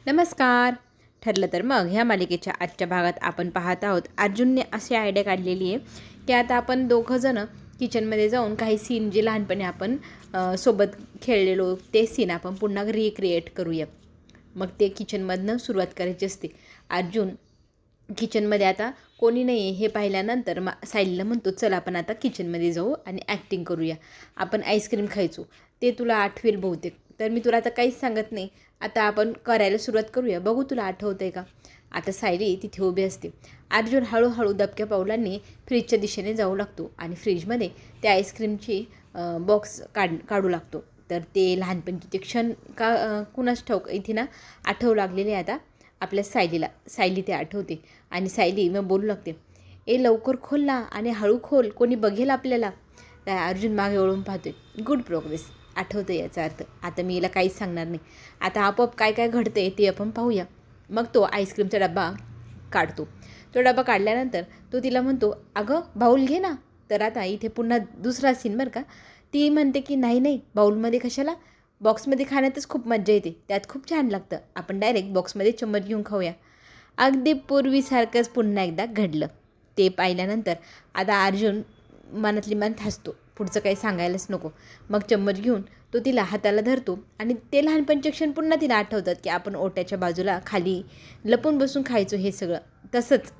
नमस्कार. ठरलं तर मग ह्या मालिकेच्या आजच्या भागात आपण पाहत आहोत अर्जुनने अशी आयडिया काढलेली आहे की आता आपण दोघंजणं किचनमध्ये जाऊन काही सीन जे लहानपणी आपण सोबत खेळलेलो ते सीन आपण पुन्हा रिक्रिएट करूया. मग ते किचनमधनं सुरुवात करायची असते. अर्जुन किचनमध्ये आता कोणी नाही आहे हे पाहिल्यानंतर सायलीला म्हणतो, चल आपण आता किचनमध्ये जाऊ आणि ॲक्टिंग करूया. आपण आईस्क्रीम खायचो ते तुला आठवेल बहुतेक. तर मी तुला आता काहीच सांगत नाही, आता आपण करायला सुरुवात करूया, बघू तुला आठवतं आहे का. आता सायली तिथे उभी असते. अर्जुन हळूहळू दबक्या पावलांनी फ्रीजच्या दिशेने जाऊ लागतो आणि फ्रीजमध्ये त्या आईस्क्रीमची बॉक्स काढू लागतो. तर ते लहानपणीचे ते क्षण कुणाच ठाऊक इथे ना आठवू लागलेले आता आपल्या सायलीला. सायली ते आठवते आणि सायली मग बोलू लागते, लवकर खोल ना आणि हळू खोल, कोणी बघेल आपल्याला. तर अर्जुन मागे वळून पाहतोय. गुड प्रोग्रेस, आठवतं याचा अर्थ. आता मी हिला काहीच सांगणार नाही. आता आपोआप काय काय घडतंय ते आपण पाहूया. मग तो आईस्क्रीमचा डबा काढतो. तो डबा काढल्यानंतर तो तिला म्हणतो, अगं बाऊल घे ना. तर आता इथे पुन्हा दुसरा सीन बरं का. ती म्हणते की नाही नाही, बाऊलमध्ये कशाला, बॉक्समध्ये खाण्यातच खूप मज्जा येते, त्यात खूप छान लागतं, आपण डायरेक्ट बॉक्समध्ये चम्मच घेऊन खाऊया. अगदी पूर्वीसारखंच पुन्हा एकदा घडलं. ते पाहिल्यानंतर आता अर्जुन मनातली मनात हसतो. पुढचं काही सांगायलाच नको. मग चम्मच घेऊन तो तिला हाताला धरतो आणि ते लहानपणचे क्षण पुन्हा तिला आठवतात की आपण ओट्याच्या बाजूला खाली लपून बसून खायचो. हे सगळं तसंच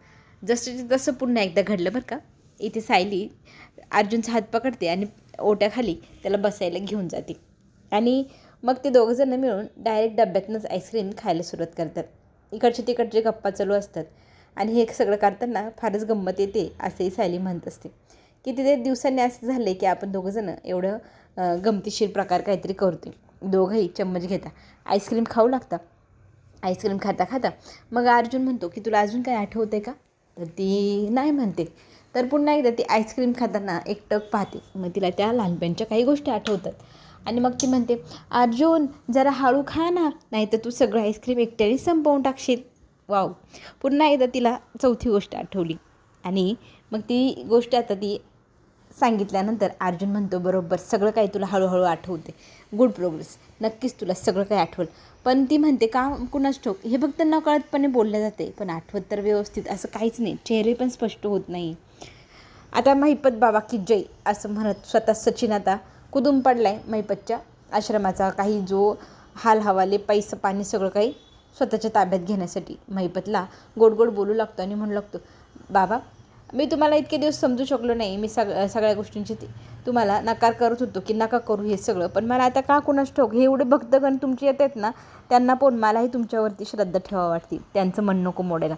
जसं तसं पुन्हा एकदा घडलं बरं का. इथे सायली अर्जुनचा हात पकडते आणि ओट्याखाली त्याला बसायला घेऊन जाते आणि मग ते दोघंजणं मिळून डायरेक्ट डब्यातनंच आईस्क्रीम खायला सुरुवात करतात. इकडचे तिकडचे गप्पा चालू असतात आणि हे सगळं करताना फारच गंमत येते असंही सायली म्हणत असते. किती दिवसांनी असं झालं आहे की आपण दोघंजणं एवढं गमतीशीर प्रकार काहीतरी करतो. दोघंही चम्मच घेता आईस्क्रीम खाऊ लागता. आईस्क्रीम खाता खाता मग अर्जुन म्हणतो की तुला अजून काय आठवतं आहे का. तर ती नाही म्हणते. तर पुन्हा एकदा ती आईस्क्रीम खाताना एक टक पाहते. मग तिला त्या लहानपणच्या काही गोष्टी आठवतात आणि मग ती म्हणते, अर्जुन जरा हळू खा ना, नाही तर तू सगळं आईस्क्रीम एकट्याने संपवून टाकशील. वाव. पुन्हा एकदा तिला चौथी गोष्ट आठवली आणि मग ती गोष्ट आता ती सांगितल्यानंतर अर्जुन म्हणतो, बरोबर सगळं काही तुला हळूहळू आठवते. गुड प्रोग्रेस, नक्कीच तुला सगळं काही आठवलं. पण ती म्हणते का कुणाच ठाऊक, हे फक्त नकळतपणे बोलले जाते, पण आठवत तर व्यवस्थित असं काहीच नाही. चेहरे पण स्पष्ट होत नाही. आता महिपत बाबा की जय असं म्हणत स्वतः सचिन आता कुदून पडलाय महिपतच्या आश्रमाचा काही जो हाल हवाले पैसा पाणी सगळं काही स्वतःच्या ताब्यात घेण्यासाठी. महिपतला गोड गोड बोलू लागतो आणि म्हणू लागतो, बाबा मी तुम्हाला इतके दिवस समजू शकलो नाही. मी सगळ्या गोष्टींची तुम्हाला नकार करत होतो की नका करू हे सगळं, पण मला आता का कुणाच ठाऊक हे एवढे भक्तगण तुमचे येतात ना, त्यांना पण मलाही तुमच्यावरती श्रद्धा ठेवा वाटते. त्यांचं मन नको मोडायला.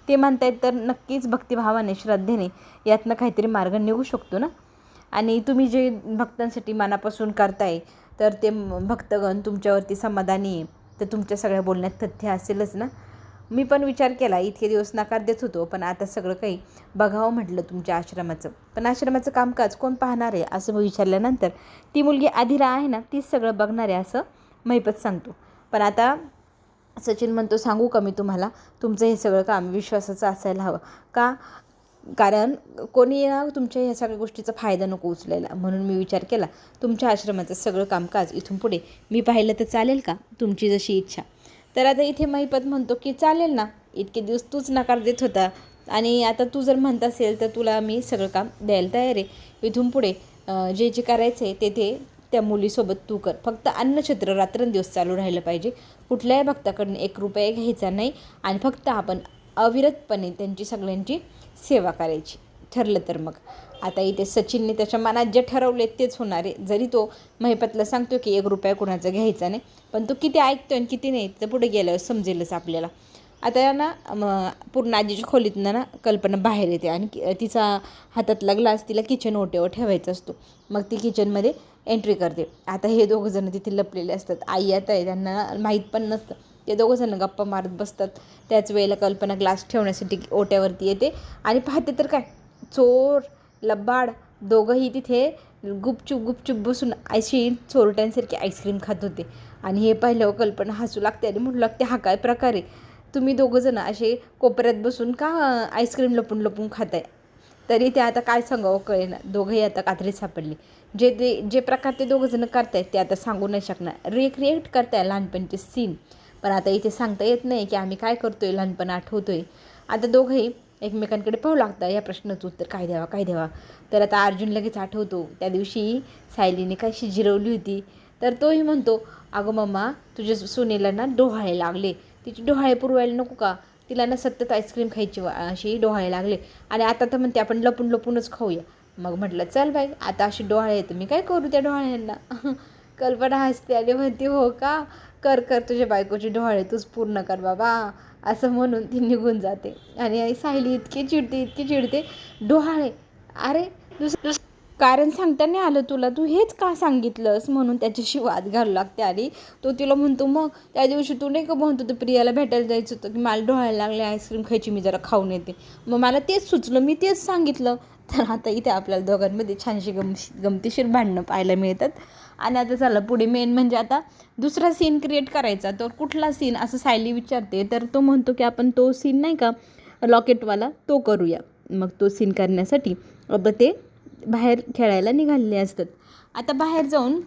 ते म्हणतायत तर नक्कीच भक्तिभावाने श्रद्धेने यातनं काहीतरी मार्ग निघू शकतो ना. आणि तुम्ही जे भक्तांसाठी मनापासून करताय तर ते भक्तगण तुमच्यावरती समाधानी आहे, तर तुमच्या सगळ्या बोलण्यात तथ्य असेलच ना. मी पण विचार केला, इतके दिवस नकार देत होतो, पण आता सगळं काही बघावं म्हटलं तुमच्या आश्रमाचं. पण आश्रमाचं कामकाज कोण पाहणार आहे असं विचारल्यानंतर ती मुलगी आधिरा आहे ना, तीच सगळं बघणार आहे असं महिपत सांगतो. पण आता सचिन म्हणतो, सांगू का मी तुम्हाला, तुमचं हे सगळं काम विश्वासाचं असायला हवं का, कारण कोणी ना तुमच्या ह्या सगळ्या गोष्टीचा फायदा नको उचलायला. म्हणून मी विचार केला तुमच्या आश्रमाचं सगळं कामकाज इथून पुढे मी पाहिलं तर चालेल का, तुमची जशी इच्छा. तर आता इथे महिपत म्हणतो की चालेल ना, इतके दिवस तूच नकार देत होता आणि आता तू जर म्हणत असेल तर तुला मी सगळं काम द्यायला तयार आहे. इथून पुढे जे जे करायचं आहे ते त्या मुलीसोबत तू कर. फक्त अन्नछत्र रात्रंदिवस चालू राहिलं पाहिजे. कुठल्याही भक्ताकडून 1 रुपया घ्यायचा नाही आणि फक्त आपण अविरतपणे त्यांची सगळ्यांची सेवा करायची. ठरलं तर मग आता इथे सचिनने त्याच्या मनात जे ठरवले तेच होणार आहे. जरी तो महिपतला सांगतो की 1 रुपया कुणाचा घ्यायचा नाही, पण तो किती ऐकतो आणि किती नाही तर पुढे गेल्यावर समजेलच आपल्याला. आता ना पूर्ण आजीच्या खोलीतनं ना कल्पना बाहेर येते आणि तिचा हातातला ग्लास तिला किचन ओट्यावर ठेवायचा असतो. मग ती किचनमध्ये एंट्री करते. आता हे दोघंजणं तिथे लपलेले असतात. आई आता आहे, त्यांना माहीत पण नसतं. ते दोघंजणं गप्पा मारत बसतात. त्याच वेळेला कल्पना ग्लास ठेवण्यासाठी ओट्यावरती येते आणि पाहते तर काय, चोर लबाड दोघंही तिथे गुपचूप बसून अशी चोरट्यांसारखी आईस्क्रीम खात होते. आणि हे पाहिल्यावर कल्पना हसू लागते आणि म्हणू लागते, हा काय प्रकार आहे, तुम्ही दोघंजणं असे कोपऱ्यात बसून का आईस्क्रीम लपून खाताय. तरी ते आता काय सांगावं कळेना. दोघंही आता कात्रीत सापडले. जे प्रकार ते दोघंजणं करतायत ते आता सांगू नाही शकणार. रिक्रिएट करताय लहानपणचे सीन, पण आता इथे सांगता येत नाही की आम्ही काय करतोय, लहानपण आठवतोय. आता दोघंही एकमेकांकडे पाहू लागतात, या प्रश्नाचं उत्तर काय द्यावा काय द्यावा. तर आता अर्जुन लगेच आठवतो त्या दिवशी सायलीने कशी जिरवली होती. तर तोही म्हणतो, अगं मम्मा तुझ्या सुनेला ना डोहाळे लागले, तिचे डोहाळे पुरवायला नको का, तिला ना सतत आईस्क्रीम खायची अशी डोहाळे लागले आणि आता तर म्हणते आपण लपून लपूनच खाऊया. मग म्हटलं चल बाई, आता अशी डोहाळे येतं मी काय करू त्या डोहाळ्यांना. कल्पना हसते आणि म्हणते, हो का, कर कर तुझ्या बायकोची डोहाळे तूच पूर्ण कर बाबा, असं म्हणून ती निघून जाते. आणि सायली इतकी चिडते, डोहाळे, अरे कारण सांगता नाही आलं तुला, तू हेच का सांगितलंस, म्हणून त्याच्याशी वाद घालू लागते. आणि तो तिला म्हणतो, मग त्या दिवशी तू नाही का म्हणतो ते प्रियाला भेटायला जायचं होतं की मला डोहायला लागले, आईस्क्रीम खायची, मी जरा खाऊन येते, मग मला तेच सुचलं, मी तेच सांगितलं. तर आता इथे आपल्याला दोघांमध्ये छानशी गमतीशीर भांडणं पाहायला मिळतात. आणि आता चला पुढे मेन म्हणजे आता दुसरा सीन क्रिएट करायचा. तर कुठला सीन असं सायली विचारते. तर तो म्हणतो की आपण तो सीन नाही का लॉकेटवाला तो करूया. मग तो सीन करण्यासाठी आता ते बाहेर खेळायला निघालेले असतात. आता बाहेर जाऊन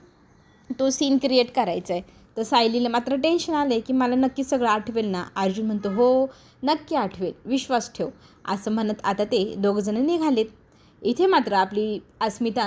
तो सीन क्रिएट करायचा आहे. तर सायलीला मात्र टेन्शन आलं आहे की मला नक्की सगळं आठवेल ना. अर्जुन म्हणतो, हो नक्की आठवेल, विश्वास ठेव, असं म्हणत आता ते दोघंजणं निघालेत. इथे मात्र आपली अस्मिता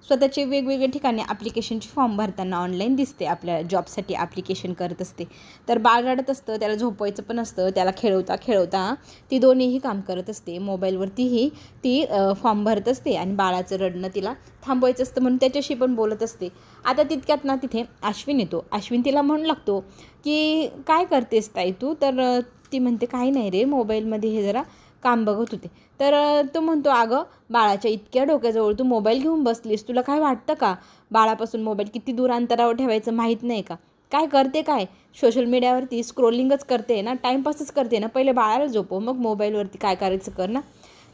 स्वतःचे वेगवेगळ्या ठिकाणी ॲप्लिकेशनचे फॉर्म भरताना ऑनलाईन दिसते. आपल्या जॉबसाठी ॲप्लिकेशन करत असते. तर बाळ रडत असतं, त्याला झोपवायचं पण असतं, त्याला खेळवता ती दोन्हीही काम करत असते. मोबाईलवरतीही ती फॉर्म भरत असते आणि बाळाचं रडणं तिला थांबवायचं असतं म्हणून त्याच्याशी पण बोलत असते. आता तितक्यात ना तिथे अश्विन येतो. अश्विन तिला म्हणू लागतो की काय करतेस ताई तू. तर ती म्हणते, काही नाही रे, मोबाईलमध्ये हे जरा काम बघत होते. तर तो म्हणतो, अगं बाळाच्या इतक्या डोक्याजवळ तू मोबाईल घेऊन बसलीस, तुला काय वाटतं का, बाळापासून मोबाईल किती दूर अंतरावर ठेवायचं माहीत नाही का, काय करते, काय सोशल मीडियावरती स्क्रोलिंगच करते ना, टाईमपासच करते ना, पहिले बाळाला झोपव मग मोबाईलवरती काय करायचं कर ना.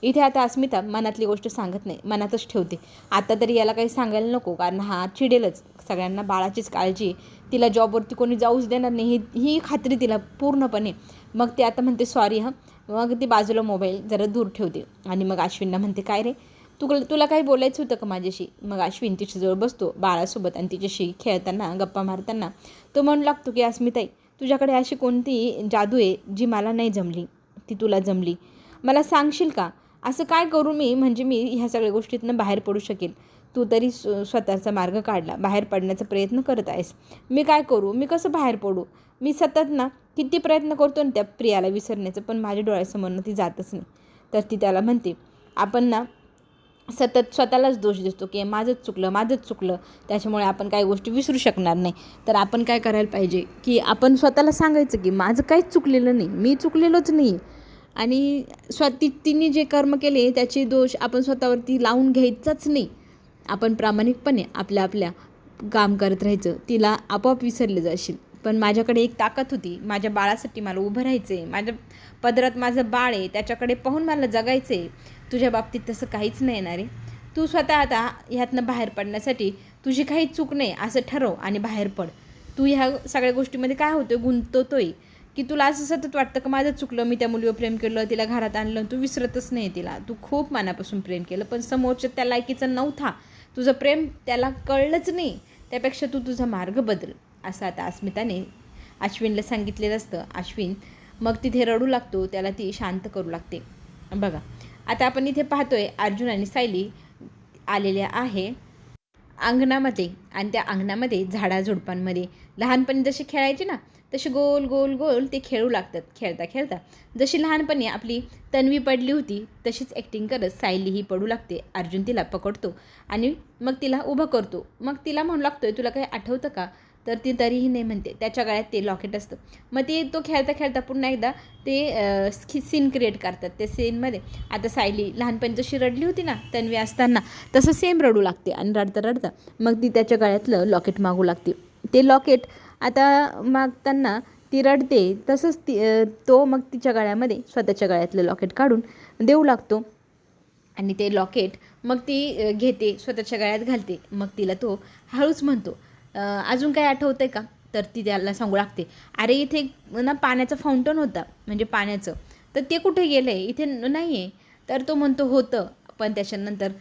इथे आता अस्मिता मनातली गोष्ट सांगत नाही, मनातच ठेवते. आता तरी याला काही सांगायला नको, कारण हा चिडेलच. सगळ्यांना बाळाचीच काळजी, तिला जॉबवरती कोणी जाऊच देणार नाही ही खात्री तिला पूर्णपणे. मग ते आता म्हणते सॉरी हां. मग ती बाजूला मोबाईल जरा दूर ठेवते आणि मग अश्विनला म्हणते, काय रे तुला काही बोलायचं होतं का माझ्याशी. मग अश्विन तिच्याजवळ बसतो बाळासोबत आणि तिच्याशी खेळताना गप्पा मारताना तो म्हणू लागतो की अस्मिताई, तुझ्याकडे अशी कोणती जादू आहे जी मला नाही जमली, ती तुला जमली, मला सांगशील का, असं काय करू मी म्हणजे मी ह्या सगळ्या गोष्टीतनं बाहेर पडू शकेल. तू तरी स्वतःचा मार्ग काढला, बाहेर पडण्याचा प्रयत्न करत आहेस, मी काय करू, मी कसं बाहेर पडू. मी सतत ना किती प्रयत्न करतो ना त्या प्रियाला विसरण्याचं, पण माझ्या डोळ्यासमोरनं ती जातच नाही. तर ती त्याला म्हणते, आपण ना सतत स्वतःलाच दोष देतो की माझंच चुकलं, त्याच्यामुळे आपण काही गोष्टी विसरू शकणार नाही. तर आपण काय करायला पाहिजे की आपण स्वतःला सांगायचं की माझं काहीच चुकलेलं नाही, मी चुकलेलोच नाही. आणि तिने जे कर्म केले त्याचे दोष आपण स्वतःवरती लावून घ्यायचाच नाही. आपण प्रामाणिकपणे आपल्या काम करत राहायचं, तिला आपोआप विसरले जाशील. पण माझ्याकडे एक ताकद होती, माझ्या बाळासाठी मला उभं राहायचं आहे, माझ्या पदरात माझं बाळ आहे, त्याच्याकडे पाहून मला जगायचं आहे. तुझ्या बाबतीत तसं काहीच नाही येणार आहे. तू स्वतः आता ह्यातनं बाहेर पडण्यासाठी तुझी काही चूक नाही असं ठरव आणि बाहेर पड. तू ह्या सगळ्या गोष्टीमध्ये काय होतं, गुंततोय की तुला असं सतत वाटतं की माझं चुकलं, मी त्या मुलीवर प्रेम केलं, तिला घरात आणलं, तू विसरतच नाही तिला. तू खूप मनापासून प्रेम केलं, पण समोरच्या त्या लायकीचा नव्हता, तुझं प्रेम त्याला कळलंच नाही. त्यापेक्षा तू तुझा मार्ग बदल, असं आता अस्मिताने अश्विनला सांगितलेलं असतं. अश्विन मग तिथे रडू लागतो, त्याला ती शांत करू लागते. बघा आता आपण इथे पाहतोय अर्जुन आणि सायली आलेल्या आहे अंगणामध्ये. आणि त्या अंगणामध्ये झाडाझुडपांमध्ये लहानपणी जसे खेळायचे ना तसे गोल गोल गोल ते खेळू लागतात. खेळता जशी लहानपणी आपली तन्वी पडली होती तशीच ॲक्टिंग करत सायली ही पडू लागते. अर्जुन तिला पकडतो आणि मग तिला उभं करतो. मग तिला म्हणू लागतोय, तुला काही आठवतं का. तर ती तरीही नाही म्हणते. त्याच्या गळ्यात ते लॉकेट असतं. मग ते तो खेळता पुन्हा एकदा ते सीन क्रिएट करतात. त्या सीनमध्ये आता सायली लहानपणी जशी रडली होती ना तन्वी असताना तसं सेम रडू लागते आणि रडता मग ती त्याच्या गळ्यातलं लॉकेट मागू लागते. ते लॉकेट आता मागताना ती रडते, तसंच तो मग तिच्या गळ्यामध्ये स्वतःच्या गळ्यातलं लॉकेट काढून देऊ लागतो. आणि ते लॉकेट मग ती घेते, स्वतःच्या गळ्यात घालते. मग तिला तो हळूच म्हणतो, अजून काय आठवतं आहे का. तर ती त्याला सांगू लागते, अरे इथे ना पाण्याचं फाउंटन होता, म्हणजे पाण्याचं, तर ते कुठे गेलं आहे, इथे नाही आहे. तर तो म्हणतो होतं, पण त्याच्यानंतर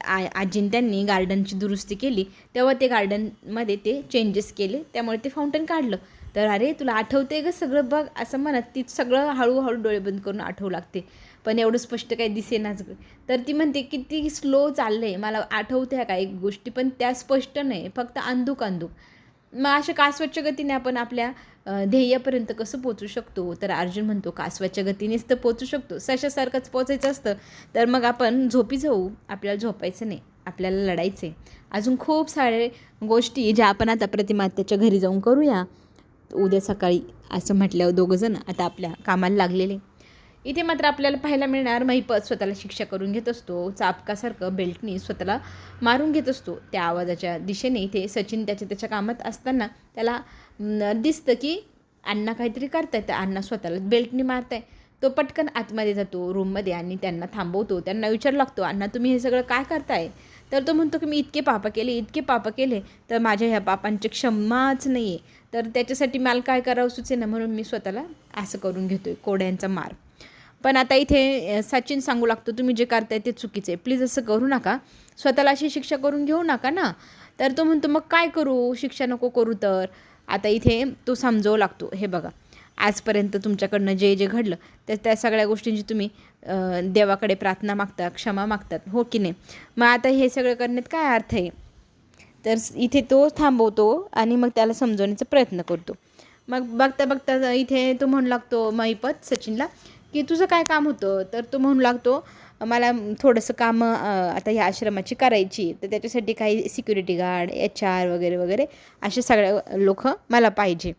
आजीन त्यांनी गार्डनची दुरुस्ती केली तेव्हा ते गार्डनमध्ये ते चेंजेस केले, त्यामुळे ते फाउंटन काढलं. तर अरे तुला आठवते ग सगळं बघ असं म्हणत ती सगळं हळूहळू डोळे बंद करून आठवू लागते, पण एवढं स्पष्ट काही दिसेनाच ग. तर ती म्हणते किती स्लो चाललं आहे, मला आठवत्या काही गोष्टी पण त्या स्पष्ट नाही, फक्त अंधुक अंधुक. मग अशा कासवाच्या गतीने आपण आपल्या ध्येयापर्यंत कसं पोचू शकतो? तर अर्जुन म्हणतो कासवाच्या गतीनेच तर पोचू शकतो, सशासारखंच पोचायचं असतं तर मग आपण झोपी जाऊ, आपल्याला झोपायचं नाही, आपल्याला लढायचं आहे. अजून खूप सारे गोष्टी ज्या आपण आता प्रतिमात्याच्या घरी जाऊन करूया उद्या सकाळी, असं म्हटल्यावर दोघंजण आता आपल्या कामाला लागलेले. इथे मात्र आपल्याला पाहायला मिळणार महिपत स्वतःला शिक्षा करून घेत असतो, चापकासारखं बेल्टनी स्वतःला मारून घेत असतो. त्या आवाजाच्या दिशेने इथे सचिन त्याच्या कामात असताना त्याला दिसतं की अण्णा काहीतरी करतायत, तर अण्णा स्वतःला बेल्टनी मारताय. तो पटकन आतमध्ये जातो रूममध्ये आणि त्यांना थांबवतो. त्यांना विचार लागतो, अण्णा तुम्ही हे सगळं काय करताय? तर तो म्हणतो की मी इतके पाप केले तर माझ्या ह्या पापांची क्षमाच नाही आहे, तर त्याच्यासाठी मला काय करावं सुचेना, म्हणून मी स्वतःला असं करून घेतोय कोड्यांचा मार. पण आता इथे सचिन सांगू लागतो तुम्ही जे करताय ते चुकीचं आहे, प्लीज असं करू नका, स्वतःला अशी शिक्षा करून घेऊ नका ना. तर तो म्हणतो मग काय करू, शिक्षा नको करू तर. आता इथे तो समजावू लागतो, हे बघा आजपर्यंत तुमच्याकडनं जे जे घडलं त्या सगळ्या गोष्टींची तुम्ही देवाकडे प्रार्थना मागता, क्षमा मागतात, हो की नाही. मग आता हे सगळं करण्यात काय अर्थ आहे? तर इथे तो थांबवतो आणि मग त्याला समजवण्याचा प्रयत्न करतो. मग बघता बघता इथे तो म्हणू लागतो महिपत सचिनला की तुझं काय काम होतं? तर तो म्हणू लागतो मला थोडंसं कामं आता ह्या आश्रमाची करायची, तर त्याच्यासाठी काही सिक्युरिटी गार्ड, HR वगैरे वगैरे असे सगळे लोक मला पाहिजे.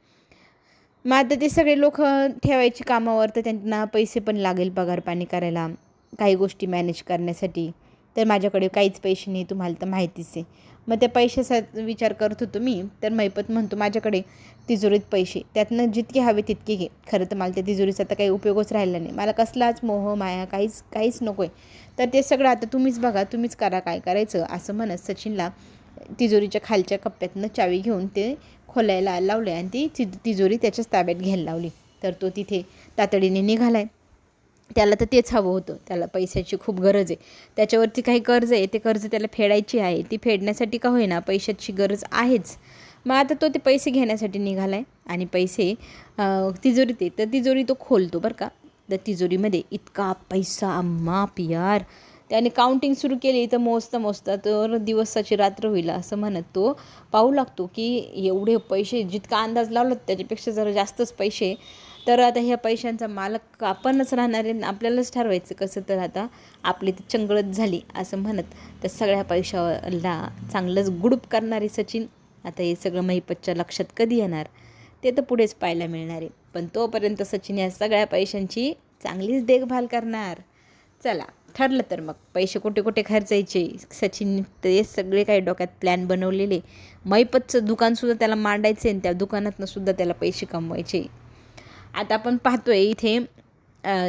मग आता ते सगळे लोक ठेवायची कामावर, तर त्यांना पैसे पण लागेल पगार पाणी करायला, काही गोष्टी मॅनेज करण्यासाठी. तर माझ्याकडे काहीच पैसे नाही, तुम्हाला तर माहितीच आहे. मग त्या पैशाचा विचार करत होतो मी, तर मैपत म्हणतो माझ्याकडे तिजोरीत पैसे, त्यातनं जितके हवे तितके घे. खरं तर मला त्या तिजोरीचा आता काही उपयोगच राहिला नाही, मला कसलाच मोह माया काहीच नको आहे. तर ते सगळं आता तुम्हीच बघा, तुम्हीच करा काय करायचं, असं म्हणत सचिनला तिजोरीच्या खालच्या कप्प्यातनं चावी घेऊन ते खोलायला लावले आणि ती तिजोरी त्याच्याच ताब्यात घ्यायला लावली. तर तो तिथे तातडीने निघाला आहे. त्याला तर तेच हवं होतं, त्याला पैशाची खूप गरज आहे, त्याच्यावरती काही कर्ज आहे, ते कर्ज त्याला फेडायची आहे, ती फेडण्यासाठी का होईना पैशाची गरज आहेच. मग आता तो ते पैसे घेण्यासाठी निघाला आहे आणि पैसे तिजोरीत आहे, तर तिजोरी तो खोलतो बरं का. तर तिजोरीमध्ये इतका पैसा माप यार, त्याने काउंटिंग सुरू केली तर मोजता तर दिवसाची रात्र होईल असं म्हणत तो पाहू लागतो की एवढे पैसे, जितका अंदाज लावला त्याच्यापेक्षा जरा जास्तच पैसे. तर आता ह्या पैशांचा मालक आपणच राहणार आहे, आपल्यालाच ठरवायचं कसं. तर आता आपली ती चंगळच झाली असं म्हणत त्या सगळ्या पैशाला चांगलंच गुडूप करणारे सचिन आता हे सगळं महिपतच्या लक्षात कधी येणार ते तर पुढेच पाहायला मिळणार आहे. पण तोपर्यंत सचिन या सगळ्या पैशांची चांगलीच देखभाल करणार. चला ठरलं तर मग पैसे कुठे कुठे खर्चायचे, सचिन ते सगळे काही डोक्यात प्लॅन बनवलेले. महिपतचं दुकानसुद्धा त्याला मांडायचे आणि त्या दुकानातनं सुद्धा त्याला पैसे कमवायचे. आता आपण पाहतोय इथे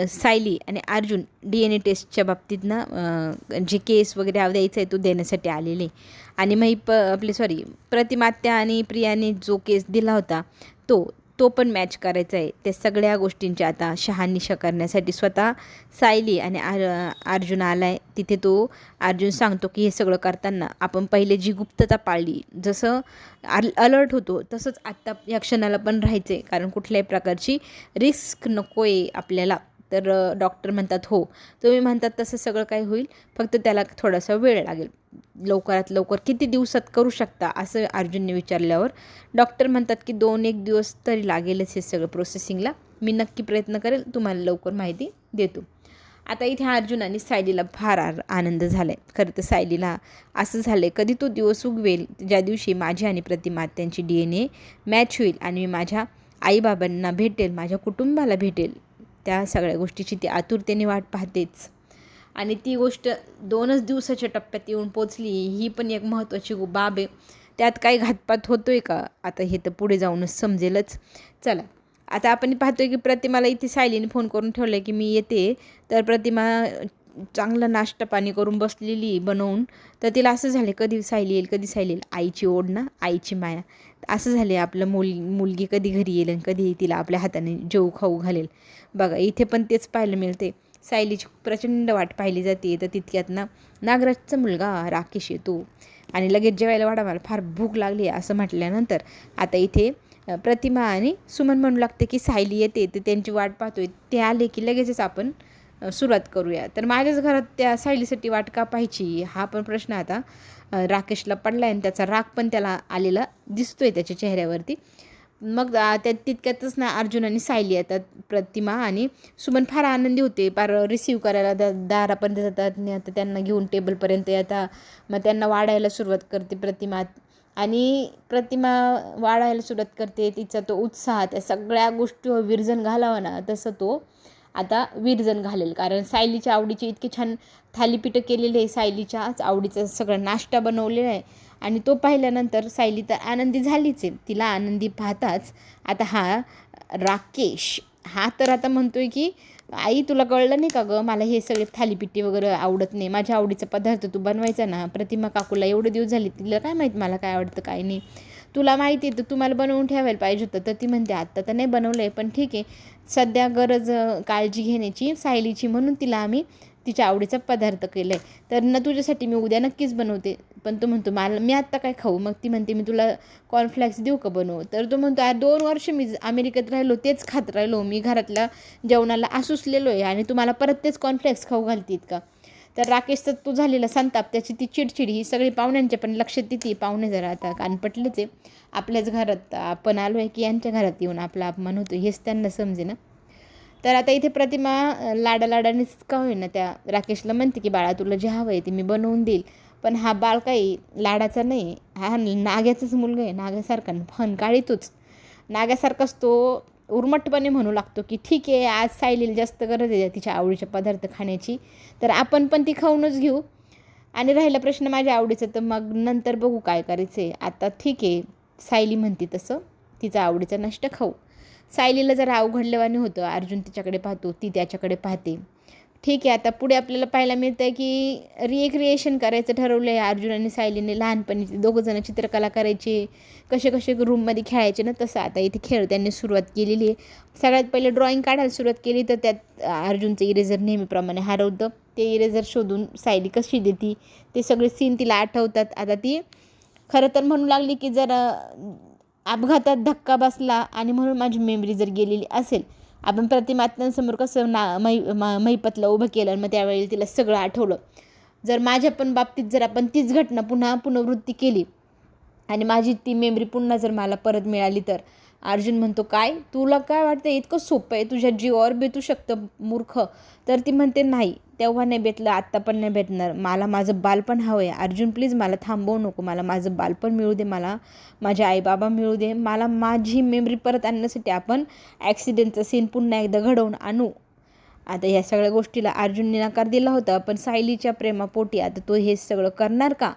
सायली आणि अर्जुन DNA टेस्टच्या बाबतीत ना जे केस वगैरे द्यायचा आहे तो देण्यासाठी आलेले. आणि प्रतिमात्या आणि प्रियाने जो केस दिला होता तो पण मॅच करायचा आहे. त्या सगळ्या गोष्टींची आता शहानिशा करण्यासाठी स्वतः सायली आणि अर्जुन आला आहे तिथे. तो अर्जुन सांगतो की हे सगळं करताना आपण पहिले जी गुप्तता पाळली, जसं अलर्ट होतो तसंच आत्ता या क्षणाला पण राहायचं आहे, कारण कुठल्याही प्रकारची रिस्क नको आहे आपल्याला. तर डॉक्टर म्हणतात हो तुम्ही म्हणतात तसं सगळं काही होईल, फक्त त्याला थोडासा वेळ लागेल, लवकरात लवकर किती दिवसात करू शकता असं अर्जुनने विचारल्यावर डॉक्टर म्हणतात की 2-1 दिवस तरी लागेलच हे सगळं प्रोसेसिंगला, मी नक्की प्रयत्न करेल, तुम्हाला लवकर माहिती देतो. आता इथे अर्जुन आणि सायलीला फार आनंद झाला आहे. खरं तर सायलीला असं झालं आहे कधी तो दिवस उगवेल ज्या दिवशी माझी आणि प्रतिमात्यांची DNA मॅच होईल आणि मी माझ्या आईबाबांना भेटेल, माझ्या कुटुंबाला भेटेल. त्या सगळ्या गोष्टीची ती आतुरतेने वाट पाहतेच. आणि ती गोष्ट 2च दिवसाच्या टप्प्यात येऊन पोचली, ही पण एक महत्त्वाची बाब आहे. त्यात काही घातपात होतो आहे का आता हे तर पुढे जाऊनच समजेलच. चला आता आपण पाहतोय की प्रतिमाला इथे सायलीने फोन करून ठेवलं आहे की मी येते. तर प्रतिमा चांगला नाश्ता पाणी करून बसलेली बनवून. तर तिला असं झालं कधी सायली येईल. आईची ओढ ना, आईची माया, असं झाले आपलं मुलगी कधी घरी येईल आणि कधी तिला आपल्या हाताने जेवू खाऊ घालेल. बघा इथे पण तेच पाहायला मिळते. सायलीची प्रचंड वाट पाहिली जाते. तर तितक्यात ना नागराजचा मुलगा राकेश येतो आणि लगेच जेवायला वाढा, मला फार भूक लागली असं म्हटल्यानंतर आता इथे प्रतिमा आणि सुमन म्हणू लागते की सायली येते, तर त्यांची वाट पाहतोय. ते आले की लगेचच आपण सुरुवात करूया. तर माझ्याच घरात त्या सायलीसाठी वाट का पाहायची, हा पण प्रश्न आता राकेशला पडला आहे आणि त्याचा राग पण त्याला आलेला दिसतोय त्याच्या चेहऱ्यावरती. मग त्या तितक्यातच ना अर्जुन आणि सायली येतात. प्रतिमा आणि सुमन फार आनंदी होते, फार रिसीव्ह करायला दारापर्यंत जातात. आता त्यांना घेऊन टेबलपर्यंत येतात. मग त्यांना वाढायला सुरुवात करते प्रतिमा. आणि प्रतिमा वाढायला सुरुवात करते. तिचा तो उत्साह, त्या सगळ्या गोष्टीवर विरजण घालावा ना, तसं तो आता विरजण घालेल. कारण सायलीच्या आवडीचे इतके छान थालीपीठं केलेले आहे, सायलीच्याच आवडीचा सगळा नाश्ता बनवलेला आहे. आणि तो पाहिल्यानंतर सायली तर आनंदी झालीच आहे. तिला आनंदी पाहताच आता हा राकेश हा तर आता म्हणतोय की आई तुला कळलं नाही का गं, मला हे सगळे थालीपीठी वगैरे आवडत नाही, माझ्या आवडीचा पदार्थ तू बनवायचा ना. प्रतिमा काकूला एवढे दिवस झाले, तिला काय माहीत मला काय आवडतं काय नाही, तुला माहिती आहे तर तुम्हाला बनवून ठेवायला पाहिजे होतं. तर ती म्हणते आत्ता तर नाही बनवलं आहे, पण ठीक आहे, सध्या गरज काळजी घेण्याची सायलीची, म्हणून तिला आम्ही तिच्या आवडीचा पदार्थ केला आहे. तर ना तुझ्यासाठी मी उद्या नक्कीच बनवते. पण तो म्हणतो मला मी आत्ता काय खाऊ. मग ती म्हणते मी तुला कॉर्नफ्लेक्स देऊ का बनवू. तर तो म्हणतो 2 वर्ष मी अमेरिकेत राहिलो, तेच खात राहिलो, मी घरातल्या जेवणाला आसुसलेलो आहे आणि तुम्हाला परत तेच कॉर्नफ्लेक्स खाऊ घालतीत का. तर राकेशचा तो झालेला संताप, त्याची ती चिडचिड ही सगळी पाहुण्यांच्या पण लक्षात येते. पाहुणे जरा आता कानपटलेच आहे, आपल्याच घरात आपण आलो आहे की यांच्या घरात येऊन आपला अपमान होतो हेच त्यांना समजे ना. तर आता इथे प्रतिमा लाडालाडानेच का होईना त्या राकेशला म्हणते की बाळा तुला जे हवं आहे ते मी बनवून देईल. पण हा बाळ काही लाडाचा नाही, हा नाग्याचाच मुलगा आहे. नाग्यासारखा फन काढीतोच, नाग्यासारखाच तो उर्मटपणे म्हणू लागतो की ठीक आहे, आज सायलीला जास्त गरज आहे तिच्या आवडीचे पदार्थ खाण्याची, तर आपण पण ती खाऊनच घेऊ. आणि राहिला प्रश्न माझ्या आवडीचा, तर मग नंतर बघू काय करायचं आहे. आता ठीक आहे, सायली म्हणते तसं तिचा आवडीचा नाश्ता खाऊ. सायलीला जरा अवघडल्यावानी होतं. अर्जुन तिच्याकडे पाहतो, ती त्याच्याकडे पाहते. ठीक आहे, आता पुढे आपल्याला पाहायला मिळतं आहे की रिक्रिएशन करायचं ठरवलं आहे अर्जुन आणि सायलीने. लहानपणी दोघंजणं चित्रकला करायची, कसे कसे रूममध्ये खेळायचे ना, तसं आता इथे खेळ त्यांनी सुरुवात केलेली आहे. सगळ्यात पहिले ड्रॉइंग काढायला सुरुवात केली, तर त्यात अर्जुनचं इरेझर नेहमीप्रमाणे हरवतं. ते इरेझर शोधून सायली कशी देती ते सगळे सीन तिला आठवतात. आता ती खरं तर म्हणू लागली की जर अपघातात धक्का बसला आणि म्हणून माझी मेमरी जर गेलेली असेल, आपण प्रतिमात्यांसमोर कसं महिपतला उभं केलं, मग त्यावेळी तिला सगळं आठवलं. जर माझ्या पण बाबतीत जर आपण तीच घटना पुनरावृत्ती केली आणि माझी ती मेमरी पुन्हा जर मला परत मिळाली तर. अर्जुन म्हणतो काय तुला काय वाटतं इतकं सोपं आहे, तुझ्या जीवावर बेतू शकतं मूर्ख. तर ती म्हणते नाही, तेव्हा नाही भेटलं, आत्ता पण नाही भेटणार, मला माझं बालपण हवं आहे. अर्जुन प्लीज मला थांबवू नको, मला माझं बालपण मिळू दे, मला माझे आईबाबा मिळू दे, मला माझी मेमरी परत आणण्यासाठी आपण ॲक्सिडेंटचा सीन पुन्हा एकदा घडवून आणू. आता ह्या सगळ्या गोष्टीला अर्जुनने नकार दिला होता, पण सायलीच्या प्रेमापोटी आता तो हे सगळं करणार का.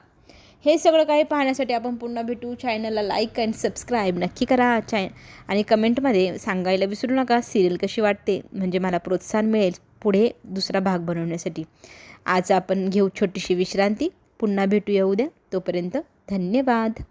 हे सगळं काही पाहण्यासाठी आपण पुन्हा भेटू. चॅनलला लाईक अँड सबस्क्राईब नक्की करा. आणि कमेंटमध्ये सांगायला विसरू नका सिरियल कशी वाटते, म्हणजे मला प्रोत्साहन मिळेल पुढे दुसरा भाग बनवण्यासाठी. आज आपण घेऊ छोटीशी विश्रांती, पुन्हा भेटूया उद्या. तोपर्यंत धन्यवाद.